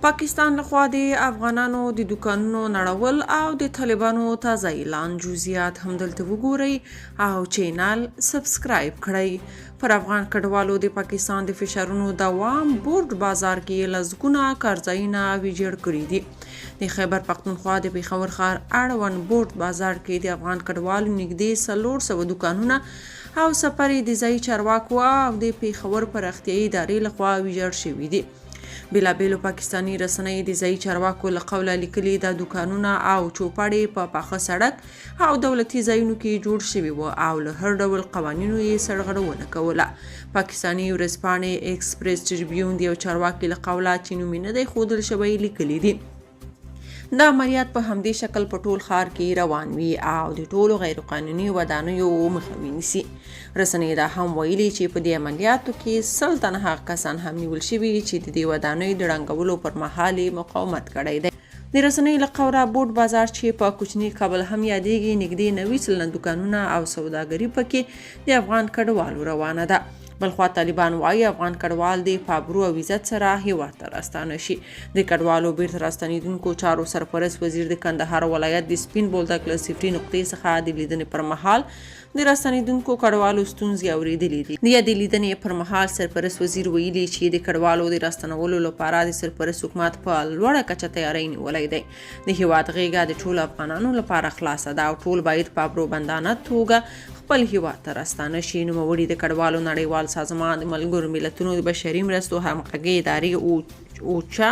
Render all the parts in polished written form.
پاکستان لخوا د افغانانو د دوکانونو نړول او د طالبانو تازه اعلان جزئیات هم دلته وګورئ او چینل سبسکرایب کړئ. پر افغان کډوالو د پاکستان د فشارونو دوام بورډ بازار کې لسګونه کارځایونه ویجاړ کړي دي. د خیبر پختونخوا د پېښور ښار اړوند بورډ بازار کې د افغان کډوالو نږدې 400 دوکانونه او سفرې د ځایي چارواکو او د پېښور پراختیایي ادارې لخوا ویجاړ شوي دي. بېلابېلو پاکستاني رسنۍ د ځایي چارواکو له قوله لیکلي دا دوکانونه او چوپړې په پاخه سړک او دولتي ځایونو کې جوړ شوي وو او له هر ډول قوانینو یې سرغړونه کوله. پاکستاني ورځپاڼې ایکسپریس ټریبیون د یو چارواکي له قوله چې نوم یې نه دی ښودل شوی لیکلي دي دا عملیات په همدې شکل په ټول ښار کې روان وي او د ټولو غیر قانوني ودانیو مخه ونیسي. رسنۍ دا هم ویلي چې په دې عملیاتو کې 100 تنه هغه کسان هم نیول شوي چې د دې ودانیو د ړنګولو پر مهال مقاومت کړی دی. د رسنۍ له قوله بورډ بازار چې په کوچني کابل هم یادېږي نږدې 90 سلنه دوکانونه او سوداګري پکې د افغان کډوالو روانه ده. بلخوا طالبان وایي افغان کډوال د پابرو او عزت سره هیواد ته راستانه شي. د کډوالو بیرته راستنېدونکو چارو سرپرست وزیر د کندهار ولایت د سپین بولدک له صفري نقطې څخه د لیدنې پر مهال د راستنېدونکو کډوالو ستونزې اورېدلې دي. د یادې لیدنې پر مهال سرپرست وزیر ویلي چې د کډوالو د راستنولو لپاره د سرپرست حکومت په لوړه کچه تیاری نیولی دی. د هیواد غېږه د ټولو افغانانو لپاره خلاصه ده او ټول باید په پابروبندانه توګه خپل هیواد ته راستانه شي. نوموړي د کډوالو نړیوال سازمان د ملګرو ملتونو د بشري مرستو همغږي ادارې اوچا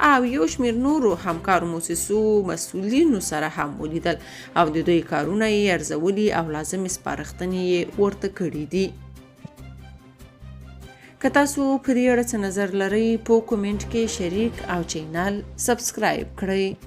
او یو شمېر نورو همکارو موسسو مسؤلینو سره هم ولیدل او د دوی کارونه یې ارزولي او لازمې سپارښتنې یې ورته کړي دي. که تاسو په دې اړه څه نظر لرئ په کومنټ کې شریک او چینل سبسکرایب کړئ.